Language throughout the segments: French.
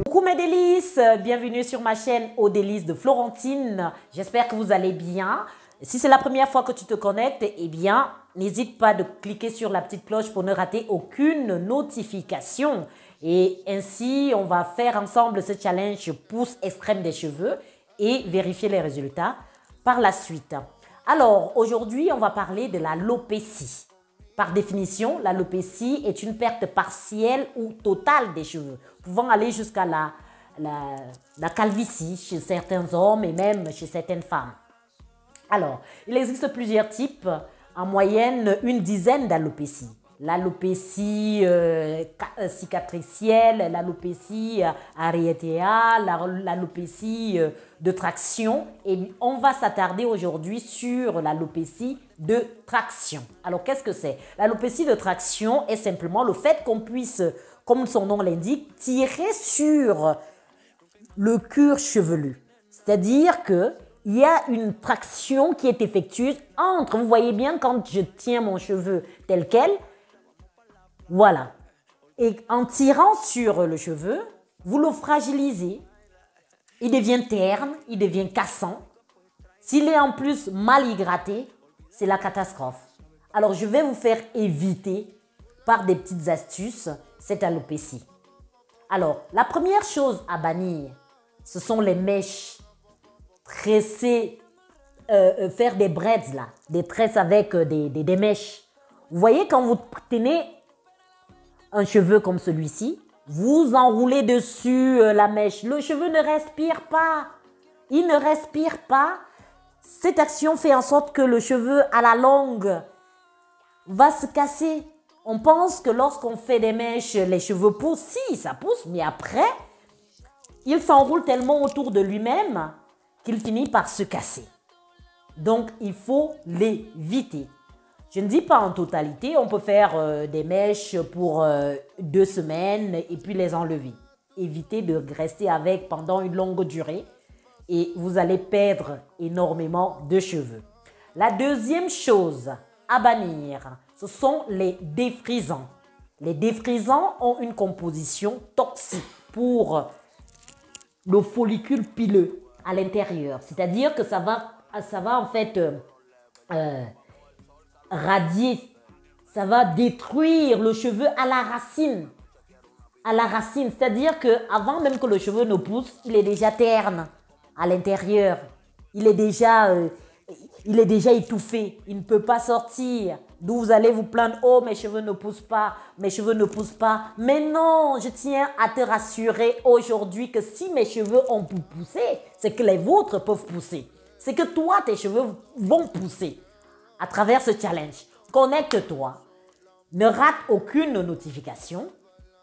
Coucou mes délices, bienvenue sur ma chaîne Aux Délices de Florentine. J'espère que vous allez bien. Si c'est la première fois que tu te connectes, eh bien, n'hésite pas de cliquer sur la petite cloche pour ne rater aucune notification. Et ainsi, on va faire ensemble ce challenge pousse extrême des cheveux et vérifier les résultats par la suite. Alors, aujourd'hui, on va parler de l'alopécie. Par définition, l'alopécie est une perte partielle ou totale des cheveux, pouvant aller jusqu'à la calvitie chez certains hommes et même chez certaines femmes. Alors, il existe plusieurs types, en moyenne une dizaine d'alopécies. L'alopécie cicatricielle, l'alopécie aréatéale, l'alopécie de traction. Et on va s'attarder aujourd'hui sur l'alopécie de traction. Alors, qu'est-ce que c'est? L'alopécie de traction est simplement le fait qu'on puisse, comme son nom l'indique, tirer sur le cuir chevelu. C'est-à-dire que il y a une traction qui est effectuée entre, vous voyez bien quand je tiens mon cheveu tel quel, voilà. Et en tirant sur le cheveu, vous le fragilisez, il devient terne, il devient cassant. S'il est en plus mal hydraté, c'est la catastrophe. Alors je vais vous faire éviter par des petites astuces cette alopécie. Alors la première chose à bannir, ce sont les mèches. Tresser, faire des braids là, des tresses avec des mèches. Vous voyez quand vous tenez un cheveu comme celui-ci, vous enroulez dessus la mèche. Le cheveu ne respire pas. Il ne respire pas. Cette action fait en sorte que le cheveu à la longue va se casser. On pense que lorsqu'on fait des mèches, les cheveux poussent. Si, ça pousse, mais après, il s'enroule tellement autour de lui-même qu'il finit par se casser. Donc, il faut l'éviter. Je ne dis pas en totalité, on peut faire des mèches pour 2 semaines et puis les enlever. Évitez de rester avec pendant une longue durée et vous allez perdre énormément de cheveux. La deuxième chose à bannir, ce sont les défrisants. Les défrisants ont une composition toxique pour le follicule pileux à l'intérieur. C'est-à-dire que ça va en fait radier, ça va détruire le cheveu à la racine. À la racine, c'est-à-dire qu'avant même que le cheveu ne pousse, il est déjà terne à l'intérieur. Il est déjà étouffé. Il ne peut pas sortir. D'où vous allez vous plaindre, oh mes cheveux ne poussent pas, mes cheveux ne poussent pas. Mais non, je tiens à te rassurer aujourd'hui que si mes cheveux ont poussé, c'est que les vôtres peuvent pousser. C'est que toi, tes cheveux vont pousser à travers ce challenge. Connecte-toi, ne rate aucune notification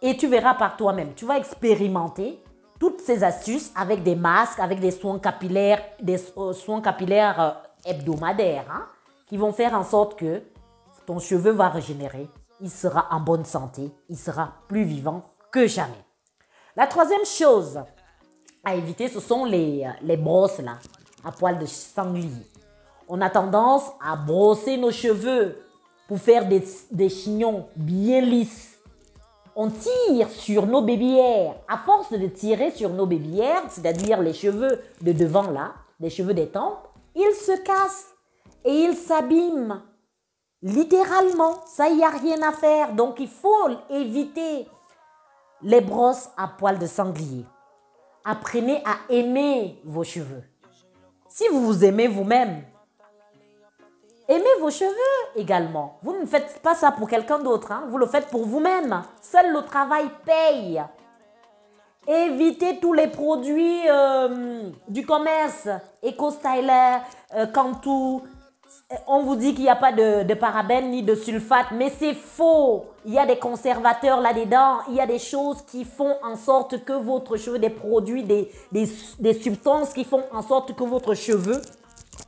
et tu verras par toi-même. Tu vas expérimenter toutes ces astuces avec des masques, avec des soins capillaires, hebdomadaires qui vont faire en sorte que ton cheveu va régénérer, il sera en bonne santé, il sera plus vivant que jamais. La troisième chose à éviter, ce sont les brosses là, à poil de sanglier. On a tendance à brosser nos cheveux pour faire des chignons bien lisses. On tire sur nos baby-hairs. À force de tirer sur nos baby-hairs, c'est-à-dire les cheveux de devant là, les cheveux des tempes, ils se cassent et ils s'abîment. Littéralement, ça, il n'y a rien à faire. Donc, il faut éviter les brosses à poil de sanglier. Apprenez à aimer vos cheveux. Si vous vous aimez vous-même, aimez vos cheveux également. Vous ne faites pas ça pour quelqu'un d'autre. Vous le faites pour vous-même. Seul le travail paye. Évitez tous les produits du commerce. Eco-Styler, Cantu. On vous dit qu'il n'y a pas de parabènes ni de sulfate, mais c'est faux. Il y a des conservateurs là-dedans. Il y a des choses qui font en sorte que votre cheveu, des produits, des substances qui font en sorte que votre cheveu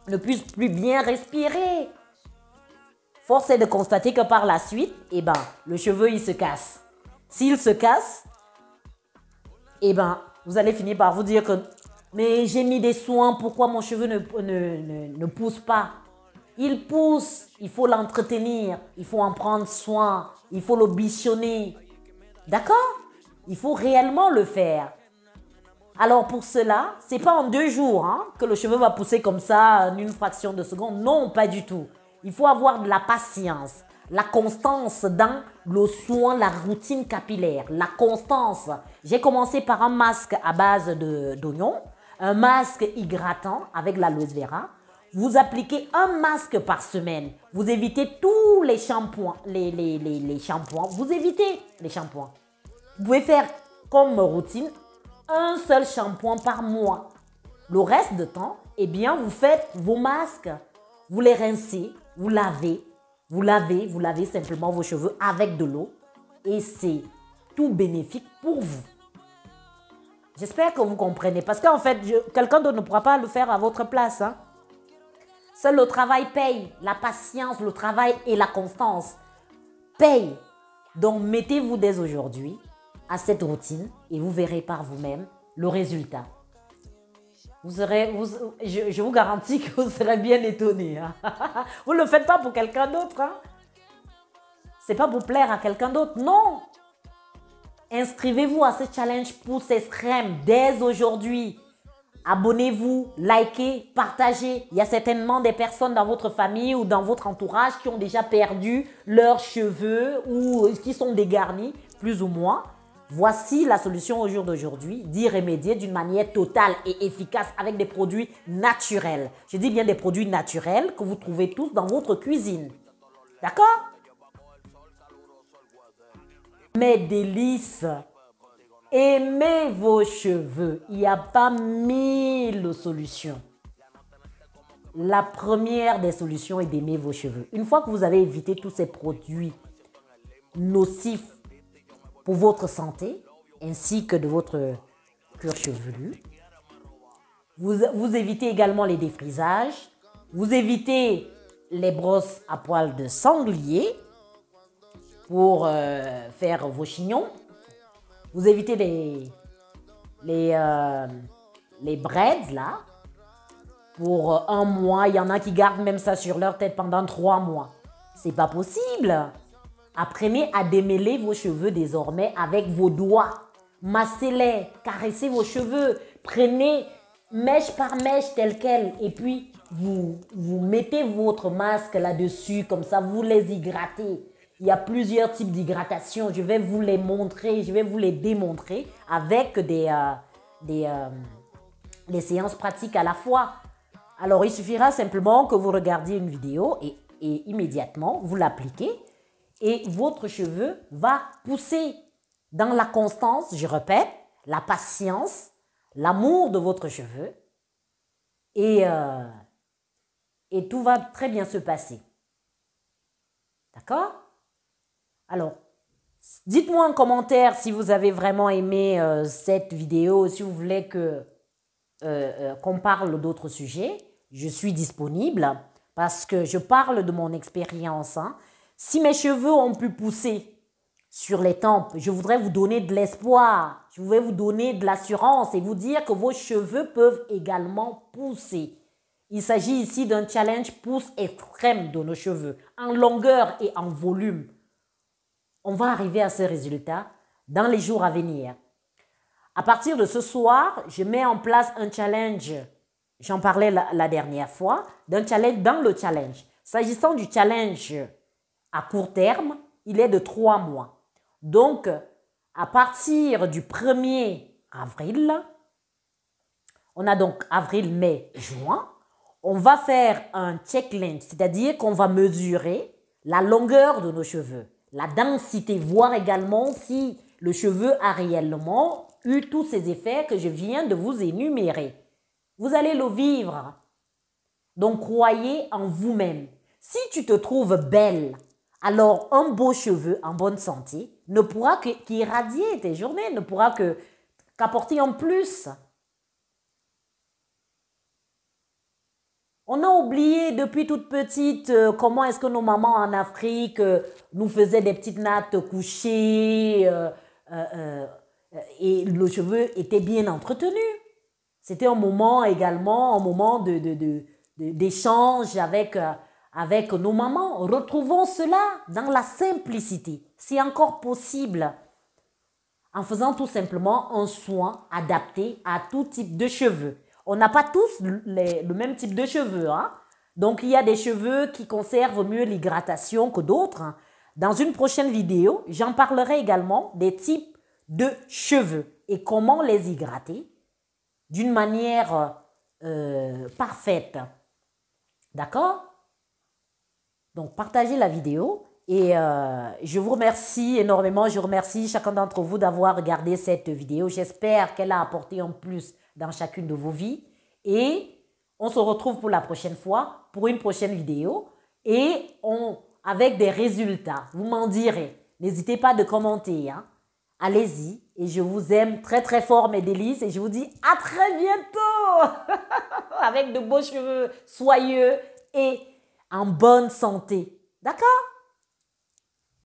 ne puisse plus bien respirer. Force est de constater que par la suite, le cheveu, il se casse. S'il se casse, vous allez finir par vous dire que mais j'ai mis des soins, pourquoi mon cheveu ne pousse pas? Il pousse, il faut l'entretenir, il faut en prendre soin, il faut le bichonner. D'accord? Il faut réellement le faire. Alors pour cela, c'est pas en 2 jours que le cheveu va pousser comme ça en une fraction de seconde. Non, pas du tout. Il faut avoir de la patience, la constance dans le soin, la routine capillaire, la constance. J'ai commencé par un masque à base d'oignon, un masque hydratant avec l'aloe vera. Vous appliquez un masque par semaine. Vous évitez tous les shampoings, les shampoings. Vous évitez les shampoings. Vous pouvez faire comme routine un seul shampoing par mois. Le reste du temps, eh bien, vous faites vos masques. Vous les rincez, vous lavez, vous lavez simplement vos cheveux avec de l'eau. Et c'est tout bénéfique pour vous. J'espère que vous comprenez. Parce qu'en fait, quelqu'un d'autre ne pourra pas le faire à votre place. Seul le travail paye. La patience, le travail et la constance payent. Donc, mettez-vous dès aujourd'hui à cette routine et vous verrez par vous-même le résultat. Je vous garantis que vous serez bien étonné. Vous ne le faites pas pour quelqu'un d'autre. Ce n'est pas pour plaire à quelqu'un d'autre. Non. Inscrivez-vous à ce challenge Pousse Extrême dès aujourd'hui. Abonnez-vous, likez, partagez. Il y a certainement des personnes dans votre famille ou dans votre entourage qui ont déjà perdu leurs cheveux ou qui sont dégarnis, plus ou moins. Voici la solution au jour d'aujourd'hui, d'y remédier d'une manière totale et efficace avec des produits naturels. Je dis bien des produits naturels que vous trouvez tous dans votre cuisine. D'accord? Mes délices, aimez vos cheveux. Il n'y a pas 1000 solutions. La première des solutions est d'aimer vos cheveux. Une fois que vous avez évité tous ces produits nocifs pour votre santé, ainsi que de votre cuir chevelu. Vous évitez également les défrisages. Vous évitez les brosses à poils de sanglier pour faire vos chignons. Vous évitez les braids là pour 1 mois. Il y en a qui gardent même ça sur leur tête pendant 3 mois. C'est pas possible. Apprenez à démêler vos cheveux désormais avec vos doigts. Massez-les, caressez vos cheveux. Prenez mèche par mèche telle quelle. Et puis, vous mettez votre masque là-dessus. Comme ça, vous les hydratez. Il y a plusieurs types d'hydratation. Je vais vous les montrer. Je vais vous les démontrer avec des séances pratiques à la fois. Alors, il suffira simplement que vous regardiez une vidéo et immédiatement, vous l'appliquez. Et votre cheveu va pousser dans la constance, je répète, la patience, l'amour de votre cheveu. Et tout va très bien se passer. D'accord? Alors, dites-moi en commentaire si vous avez vraiment aimé cette vidéo, si vous voulez qu'on parle d'autres sujets. Je suis disponible parce que je parle de mon expérience. Si mes cheveux ont pu pousser sur les tempes, je voudrais vous donner de l'espoir. Je voudrais vous donner de l'assurance et vous dire que vos cheveux peuvent également pousser. Il s'agit ici d'un challenge pousse extrême de nos cheveux, en longueur et en volume. On va arriver à ce résultat dans les jours à venir. À partir de ce soir, je mets en place un challenge. J'en parlais la dernière fois, d'un challenge dans le challenge. S'agissant du challenge à court terme, il est de 3 mois. Donc, à partir du 1er avril, on a donc avril, mai, juin, on va faire un checklist, c'est-à-dire qu'on va mesurer la longueur de nos cheveux, la densité, voir également si le cheveu a réellement eu tous ces effets que je viens de vous énumérer. Vous allez le vivre. Donc, croyez en vous-même. Si tu te trouves belle, alors un beau cheveu en bonne santé ne pourra qu'irradier tes journées, ne pourra qu'apporter en plus. On a oublié depuis toute petite comment est-ce que nos mamans en Afrique nous faisaient des petites nattes couchées et le cheveu était bien entretenu. C'était un moment également, un moment d'échange avec avec nos mamans. Retrouvons cela dans la simplicité. C'est encore possible en faisant tout simplement un soin adapté à tout type de cheveux. On n'a pas tous le même type de cheveux, hein? Donc, il y a des cheveux qui conservent mieux l'hydratation que d'autres. Dans une prochaine vidéo, j'en parlerai également des types de cheveux et comment les hydrater d'une manière parfaite. D'accord? Donc, partagez la vidéo et je vous remercie énormément. Je remercie chacun d'entre vous d'avoir regardé cette vidéo. J'espère qu'elle a apporté un plus dans chacune de vos vies et on se retrouve pour la prochaine fois, pour une prochaine vidéo et avec des résultats. Vous m'en direz. N'hésitez pas de commenter. Hein. Allez-y et je vous aime très très fort mes délices et je vous dis à très bientôt avec de beaux cheveux soyeux et en bonne santé. D'accord?